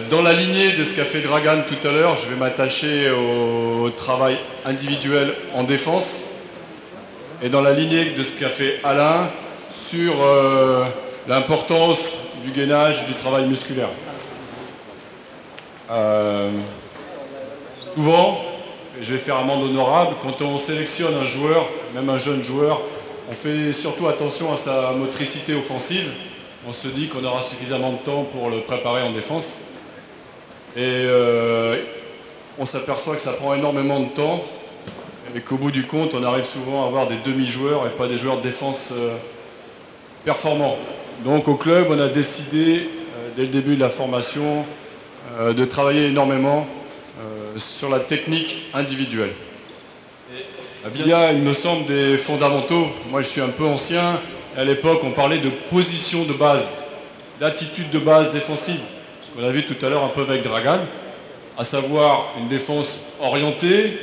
Dans la lignée de ce qu'a fait Dragan tout à l'heure, je vais m'attacher au travail individuel en défense. Et dans la lignée de ce qu'a fait Alain sur l'importance du gainage et du travail musculaire. Souvent, et je vais faire amende honorable, quand on sélectionne un joueur, même un jeune joueur, on fait surtout attention à sa motricité offensive. On se dit qu'on aura suffisamment de temps pour le préparer en défense. Et on s'aperçoit que ça prend énormément de temps et qu'au bout du compte, on arrive souvent à avoir des demi-joueurs et pas des joueurs de défense performants. Donc au club, on a décidé, dès le début de la formation, de travailler énormément sur la technique individuelle. Il y a, il me semble, des fondamentaux. Moi, je suis un peu ancien. À l'époque, on parlait de position de base, d'attitude de base défensive. Ce qu'on a vu tout à l'heure un peu avec Dragan, à savoir une défense orientée,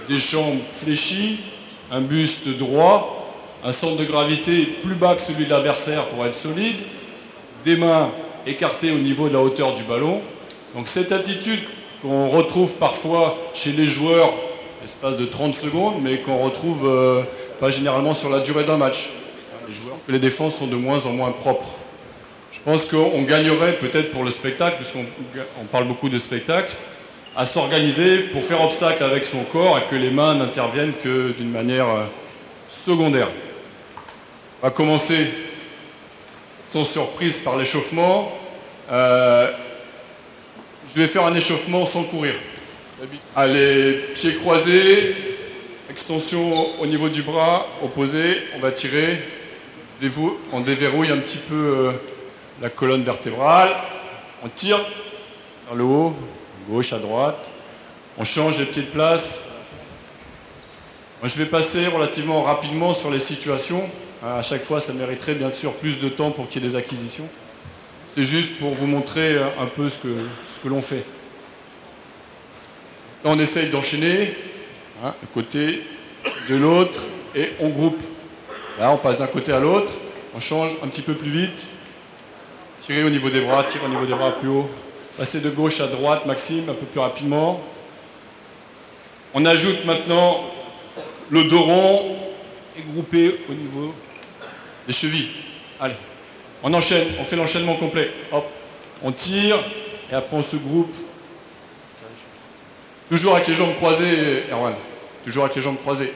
des jambes fléchies, un buste droit, un centre de gravité plus bas que celui de l'adversaire pour être solide, des mains écartées au niveau de la hauteur du ballon. Donc cette attitude qu'on retrouve parfois chez les joueurs, l'espace de 30 secondes, mais qu'on retrouve pas généralement sur la durée d'un match. Les défenses sont de moins en moins propres. Je pense qu'on gagnerait peut-être pour le spectacle, puisqu'on parle beaucoup de spectacle, à s'organiser pour faire obstacle avec son corps et que les mains n'interviennent que d'une manière secondaire. On va commencer sans surprise par l'échauffement. Je vais faire un échauffement sans courir. Allez, pieds croisés, extension au niveau du bras opposé, on va tirer, on déverrouille un petit peu la colonne vertébrale, on tire vers le haut, gauche à droite, on change les pieds de place. Moi, je vais passer relativement rapidement sur les situations. À chaque fois, ça mériterait bien sûr plus de temps pour qu'il y ait des acquisitions. C'est juste pour vous montrer un peu ce que l'on fait. Là, on essaye d'enchaîner, un côté, de l'autre, et on groupe. Là, on passe d'un côté à l'autre, on change un petit peu plus vite. Tirer au niveau des bras, tirer au niveau des bras plus haut. Passer de gauche à droite, Maxime, un peu plus rapidement. On ajoute maintenant le dos rond et groupé au niveau des chevilles. Allez, on enchaîne, on fait l'enchaînement complet. Hop, on tire et après on se groupe. Toujours avec les jambes croisées, Erwan. Toujours avec les jambes croisées.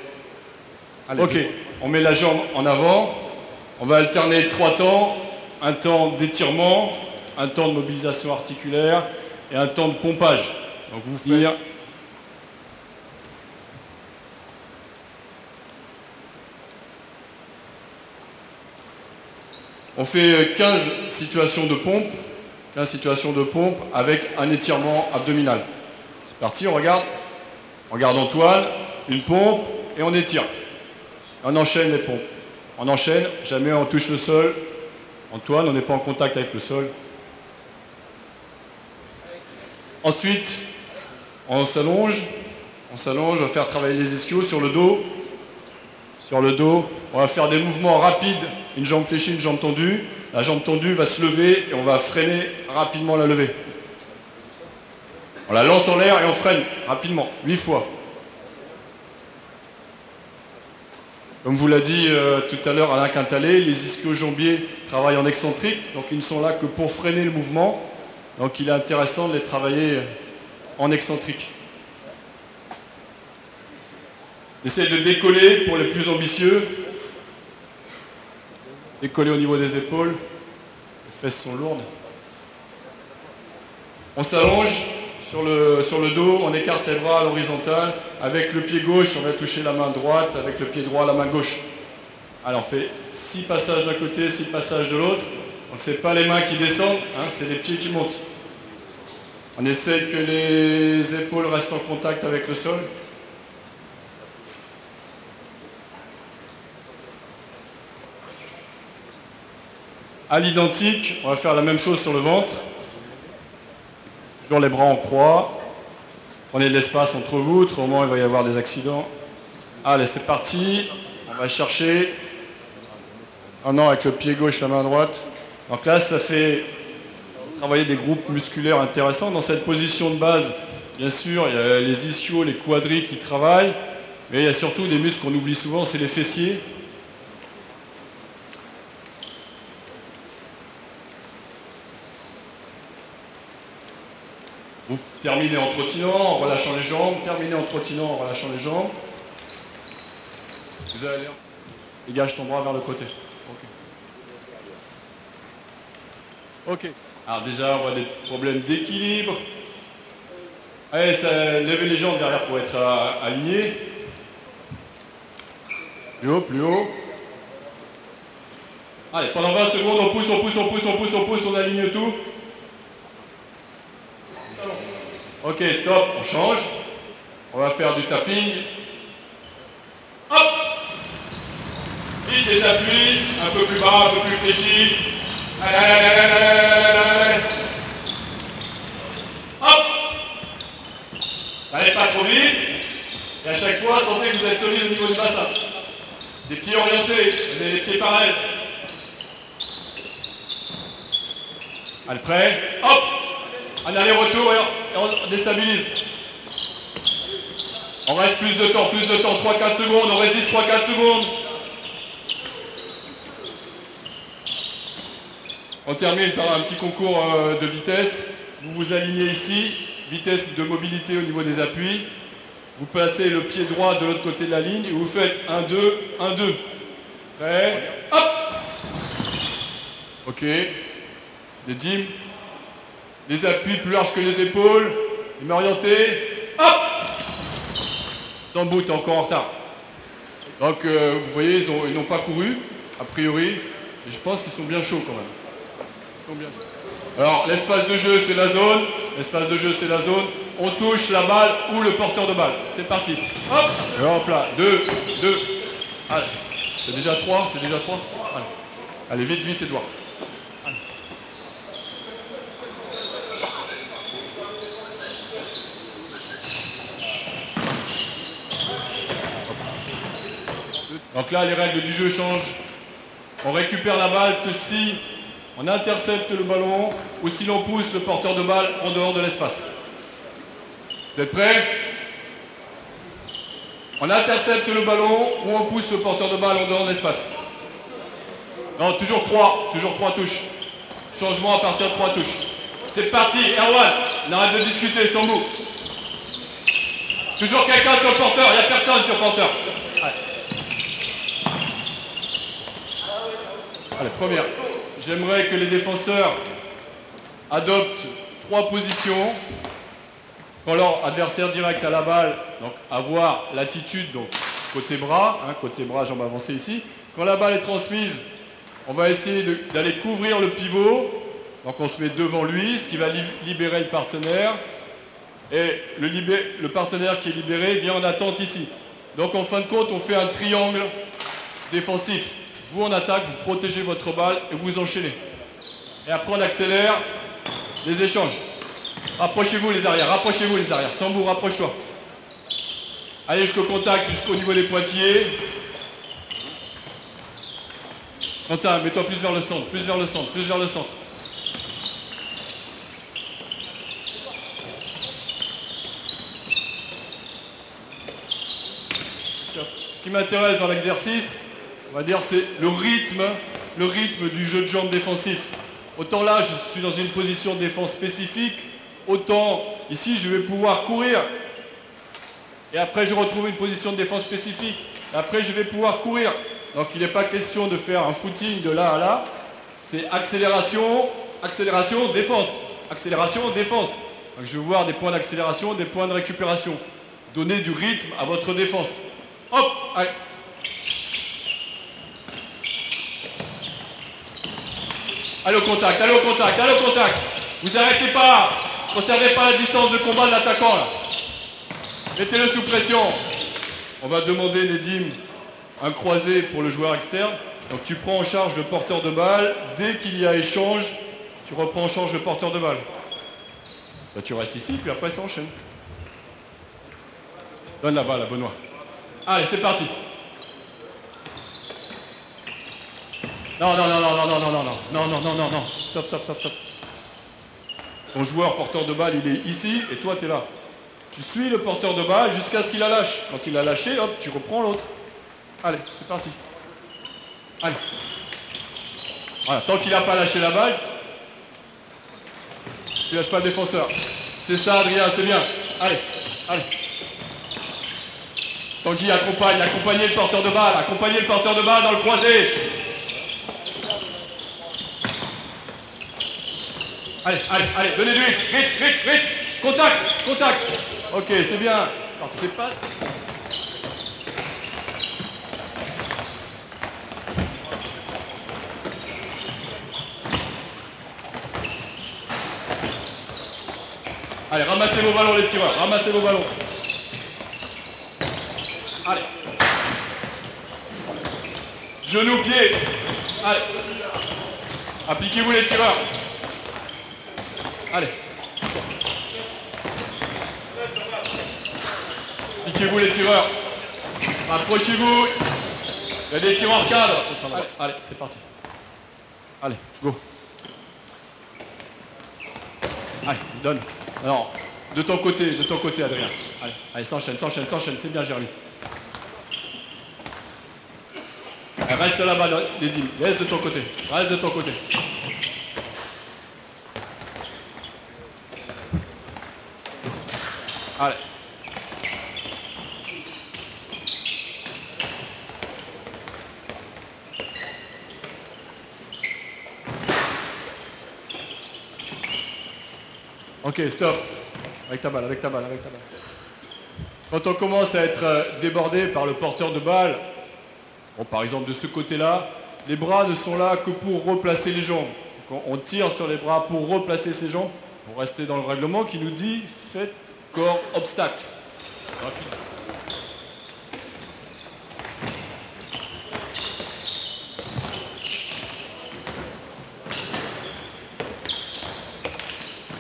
Allez, ok, on met la jambe en avant. On va alterner 3 temps. Un temps d'étirement, un temps de mobilisation articulaire et un temps de pompage. Donc vous faites... On fait 15 situations de pompe. 15 situations de pompe avec un étirement abdominal. C'est parti, on regarde. On regarde en toile, une pompe et on étire. On enchaîne les pompes. On enchaîne, jamais on touche le sol. Antoine, on n'est pas en contact avec le sol. Ensuite, on s'allonge, on va faire travailler les ischios sur le dos. Sur le dos, on va faire des mouvements rapides, une jambe fléchie, une jambe tendue. La jambe tendue va se lever et on va freiner rapidement la levée. On la lance en l'air et on freine rapidement, 8 fois. Comme vous l'a dit tout à l'heure Alain Quintalet, les ischio-jambiers travaillent en excentrique, donc ils ne sont là que pour freiner le mouvement. Donc il est intéressant de les travailler en excentrique. Essayez de décoller pour les plus ambitieux. Décoller au niveau des épaules. Les fesses sont lourdes. On s'allonge sur le dos, on écarte les bras à l'horizontale. Avec le pied gauche, on va toucher la main droite. Avec le pied droit, la main gauche. Alors on fait 6 passages d'un côté, 6 passages de l'autre. Donc ce n'est pas les mains qui descendent, hein, c'est les pieds qui montent. On essaie que les épaules restent en contact avec le sol. À l'identique, on va faire la même chose sur le ventre. Toujours les bras en croix. Prenez de l'espace entre vous, autrement il va y avoir des accidents. Allez, c'est parti. On va chercher. Ah non, avec le pied gauche, la main droite. Donc là, ça fait travailler des groupes musculaires intéressants. Dans cette position de base, bien sûr, il y a les ischios, les quadris qui travaillent, mais il y a surtout des muscles qu'on oublie souvent, c'est les fessiers. Vous terminez en trottinant, en relâchant les jambes, terminez en trottinant, en relâchant les jambes. Vous allez aller. Dégage ton bras vers le côté. Ok. Alors déjà, on voit des problèmes d'équilibre. Allez, levez les jambes derrière, il faut être aligné. Plus haut, plus haut. Allez, pendant 20 secondes, on pousse, on pousse, on pousse, on pousse, on pousse, on aligne tout. Ok, stop, on change. On va faire du tapping. Hop! Vite les appuis, un peu plus bas, un peu plus fléchi. Allez, allez, allez, allez, allez, allez. Hop! N'allez pas trop vite. Et à chaque fois, sentez que vous êtes solide au niveau du bassin. Des pieds orientés, vous avez les pieds parallèles. Allez, prêt? Hop! Un aller-retour et on déstabilise. On reste plus de temps, 3-4 secondes, on résiste 3-4 secondes. On termine par un petit concours de vitesse. Vous vous alignez ici, vitesse de mobilité au niveau des appuis. Vous passez le pied droit de l'autre côté de la ligne et vous faites 1, 2, 1, 2. Prêt? Hop! Ok. Les dîmes. Les appuis plus larges que les épaules. Les mains orientées. Hop! Sans bout, t'es encore en retard. Donc vous voyez, ils n'ont pas couru, a priori. Et je pense qu'ils sont bien chauds quand même. Ils sont bien chauds. Alors, l'espace de jeu, c'est la zone. L'espace de jeu, c'est la zone. On touche la balle ou le porteur de balle. C'est parti. Hop! Et hop là. 2, 2. Allez. C'est déjà 3. C'est déjà 3. Allez. Allez, vite, vite, Edouard. Allez. Donc là, les règles du jeu changent. On récupère la balle que si on intercepte le ballon ou si l'on pousse le porteur de balle en dehors de l'espace. Vous êtes prêts? On intercepte le ballon ou on pousse le porteur de balle en dehors de l'espace. Non, toujours 3 touches. Changement à partir de 3 touches. C'est parti, Erwan, on arrête de discuter, sans bout. Toujours quelqu'un sur le porteur, il n'y a personne sur le porteur. Allez, première. J'aimerais que les défenseurs adoptent 3 positions. Quand leur adversaire direct a la balle, donc avoir l'attitude, donc côté bras, jambes avancées ici. Quand la balle est transmise, on va essayer d'aller couvrir le pivot. Donc on se met devant lui, ce qui va libérer le partenaire. Et le partenaire qui est libéré vient en attente ici. Donc en fin de compte, on fait un triangle défensif. Vous en attaque, vous protégez votre balle et vous enchaînez. Et après on accélère les échanges. Rapprochez-vous les arrières, Sambou, rapproche-toi. Allez jusqu'au contact, jusqu'au niveau des pointillés. Quentin, mets-toi plus vers le centre, plus vers le centre. Ce qui m'intéresse dans l'exercice, on va dire, c'est le rythme du jeu de jambes défensif. Autant là, je suis dans une position de défense spécifique, autant ici, je vais pouvoir courir. Et après, je retrouve une position de défense spécifique. Et après, je vais pouvoir courir. Donc, il n'est pas question de faire un footing de là à là. C'est accélération, accélération, défense. Accélération, défense. Donc, je vais voir des points d'accélération, des points de récupération. Donnez du rythme à votre défense. Hop, allez. Allez au contact, allez au contact, allez au contact. Vous n'arrêtez pas. Ne conservez pas la distance de combat de l'attaquant là. Mettez-le sous pression. On va demander, Nedim, un croisé pour le joueur externe. Donc tu prends en charge le porteur de balle. Dès qu'il y a échange, tu reprends en charge le porteur de balle. Là, tu restes ici, puis après ça enchaîne. Donne la balle à Benoît. Allez, c'est parti. Non. Stop. Ton joueur porteur de balle, il est ici et toi, tu es là. Tu suis le porteur de balle jusqu'à ce qu'il la lâche. Quand il a lâché, hop, tu reprends l'autre. Allez, c'est parti. Allez. Voilà, tant qu'il n'a pas lâché la balle, tu lâches pas le défenseur. C'est ça, Adrien, c'est bien. Allez, allez. Tanguy accompagne, accompagnez le porteur de balle, accompagnez le porteur de balle dans le croisé. Allez, allez, allez, donnez du vite, vite, vite, vite. Contact, contact. Ok, c'est bien. C'est parti, c'est passe. Allez, ramassez vos ballons les tireurs, ramassez vos ballons. Allez. Genoux, pieds. Allez. Appliquez-vous les tireurs. Allez. Appliquez-vous les tireurs. Approchez-vous. Il y a des tireurs cadres. Allez, allez, c'est parti. Allez, go. Allez, donne. Alors, de ton côté, Adrien. Allez, allez, s'enchaîne, s'enchaîne, s'enchaîne. C'est bien, Jérémy. Reste là-bas, les dîmes. Laisse de ton côté. Reste de ton côté. Allez. Ok, stop. Avec ta balle, avec ta balle, avec ta balle. Quand on commence à être débordé par le porteur de balle, bon, par exemple de ce côté-là, les bras ne sont là que pour replacer les jambes. Donc on tire sur les bras pour replacer ses jambes, pour rester dans le règlement qui nous dit faites corps obstacle. Rapide.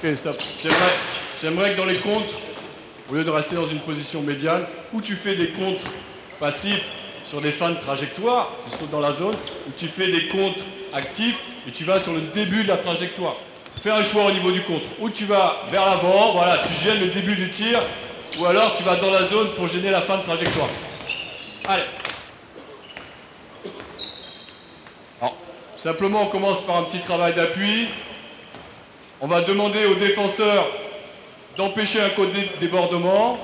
Ok, stop. J'aimerais que dans les contres, au lieu de rester dans une position médiane, où tu fais des contres passifs sur des fins de trajectoire, tu sautes dans la zone, où tu fais des contres actifs et tu vas sur le début de la trajectoire. Fais un choix au niveau du contre. Ou tu vas vers l'avant, voilà, tu gênes le début du tir, ou alors tu vas dans la zone pour gêner la fin de trajectoire. Allez. Alors, simplement on commence par un petit travail d'appui. On va demander au défenseur d'empêcher un côté de débordement.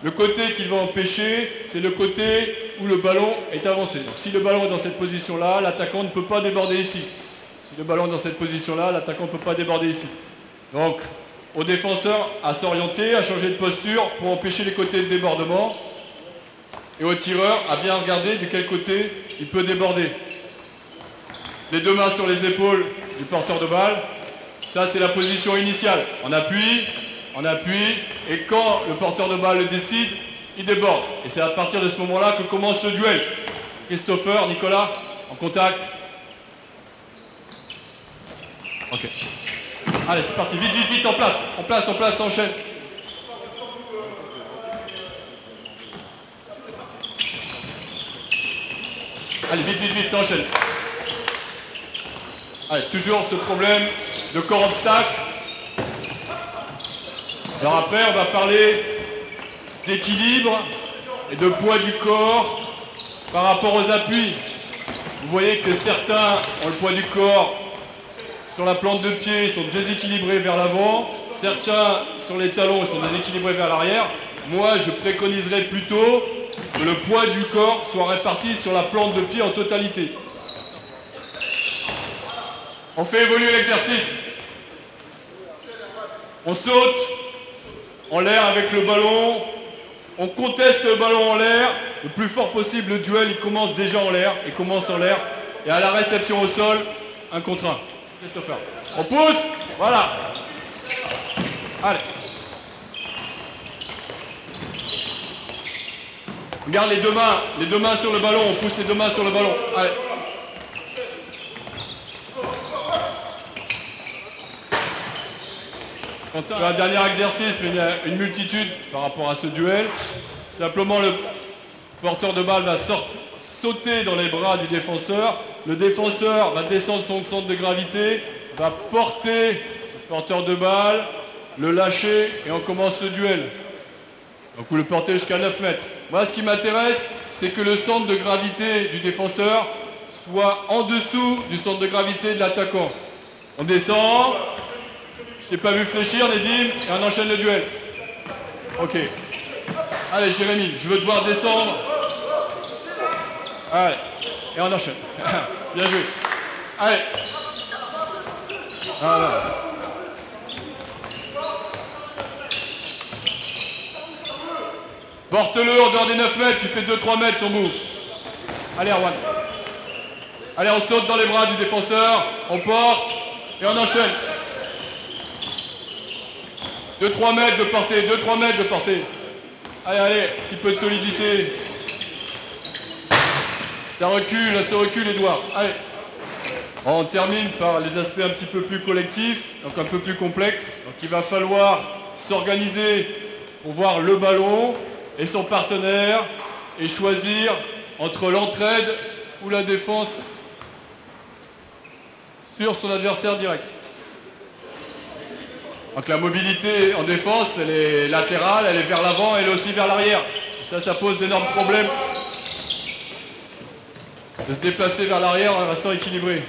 Le côté qu'il va empêcher, c'est le côté où le ballon est avancé. Donc si le ballon est dans cette position-là, l'attaquant ne peut pas déborder ici. Si le ballon est dans cette position-là, l'attaquant ne peut pas déborder ici. Donc, au défenseur à s'orienter, à changer de posture pour empêcher les côtés de débordement. Et au tireur à bien regarder de quel côté il peut déborder. Les deux mains sur les épaules du porteur de balle. Ça, c'est la position initiale. On appuie, et quand le porteur de balle le décide, il déborde. Et c'est à partir de ce moment-là que commence le duel. Christopher, Nicolas, en contact. Ok. Allez, c'est parti. Vite, vite, vite, en place. En place, ça enchaîne. Allez, vite, vite, vite, ça enchaîne. Allez, toujours ce problème de corps obstacle. Alors après, on va parler d'équilibre et de poids du corps par rapport aux appuis. Vous voyez que certains ont le poids du corps sur la plante de pied, sont déséquilibrés vers l'avant. Certains sur les talons sont déséquilibrés vers l'arrière. Moi, je préconiserais plutôt que le poids du corps soit réparti sur la plante de pied en totalité. On fait évoluer l'exercice. On saute en l'air avec le ballon, on conteste le ballon en l'air, le plus fort possible, le duel il commence déjà en l'air, il commence en l'air, et à la réception au sol, 1 contre 1. Christopher. On pousse, voilà. Allez. Regarde les deux mains sur le ballon, on pousse les deux mains sur le ballon. Allez. C'est un dernier exercice, mais il y a une multitude par rapport à ce duel. Simplement, le porteur de balle va sauter dans les bras du défenseur. Le défenseur va descendre son centre de gravité, va porter porteur de balle, le lâcher et on commence le duel. Donc vous le portez jusqu'à 9 mètres. Moi, ce qui m'intéresse, c'est que le centre de gravité du défenseur soit en dessous du centre de gravité de l'attaquant. On descend. Je t'ai pas vu fléchir, Nedim, et on enchaîne le duel. Ok. Allez, Jérémy, je veux te voir descendre. Allez, et on enchaîne. Bien joué. Allez. Voilà. Porte-le en dehors des 9 mètres, tu fais 2-3 mètres son bout. Allez, Erwan. Allez, on saute dans les bras du défenseur, on porte et on enchaîne. 2-3 mètres de portée, 2-3 mètres de portée. Allez, allez, un petit peu de solidité. Ça recule les doigts. Allez. On termine par les aspects un petit peu plus collectifs, donc un peu plus complexes. Donc il va falloir s'organiser pour voir le ballon et son partenaire et choisir entre l'entraide ou la défense sur son adversaire direct. Donc la mobilité en défense, elle est latérale, elle est vers l'avant, elle est aussi vers l'arrière. Ça pose d'énormes problèmes de se déplacer vers l'arrière en restant équilibré.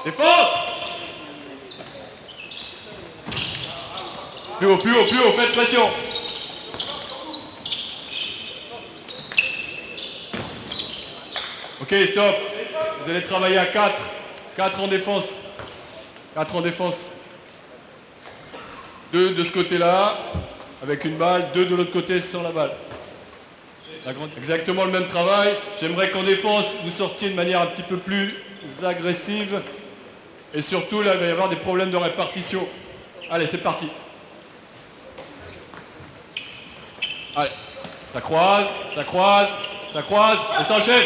Défense! Plus haut, faites pression. Ok, stop. Vous allez travailler à 4. 4 en défense. 4 en défense. 2 de ce côté-là, avec une balle. 2 de l'autre côté sans la balle. Exactement le même travail. J'aimerais qu'en défense, vous sortiez de manière un petit peu plus agressive. Et surtout, là, il va y avoir des problèmes de répartition. Allez, c'est parti. Allez, ça croise, et ça enchaîne.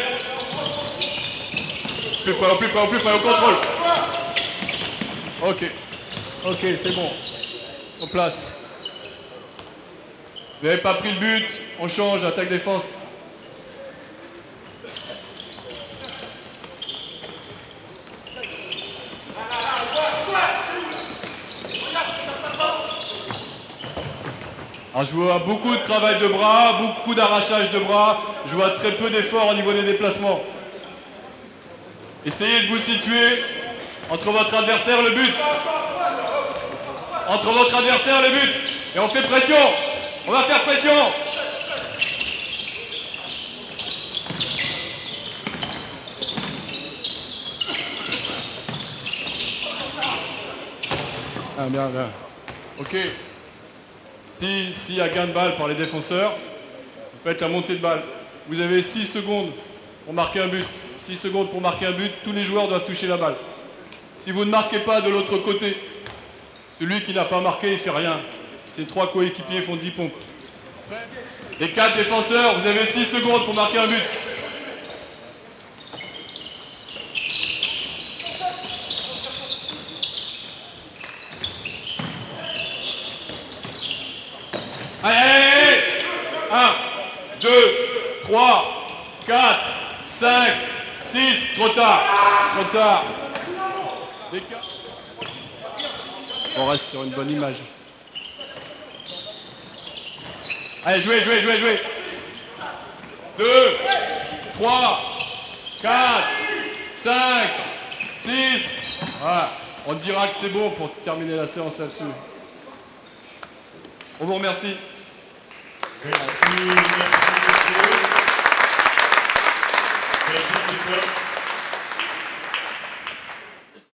Plus près, au contrôle. Ok, c'est bon. En place. Vous n'avez pas pris le but, on change, attaque-défense. Alors je vois beaucoup de travail de bras, beaucoup d'arrachage de bras, je vois très peu d'efforts au niveau des déplacements. Essayez de vous situer entre votre adversaire et le but. Entre votre adversaire et le but. Et on fait pression. On va faire pression. Ah, bien. Ok. S'il y a gain de balle par les défenseurs, vous faites la montée de balle. Vous avez 6 secondes pour marquer un but. 6 secondes pour marquer un but, tous les joueurs doivent toucher la balle. Si vous ne marquez pas de l'autre côté, celui qui n'a pas marqué, il ne fait rien. Ses 3 coéquipiers font 10 pompes. Les 4 défenseurs, vous avez 6 secondes pour marquer un but. Allez, 1, 2, 3, 4, 5, 6, trop tard. On reste sur une bonne image. Allez, jouez. 2, 3, 4, 5, 6. Voilà. On dira que c'est bon pour terminer la séance là-dessus. On vous remercie. Merci, messieurs. Merci, Christophe.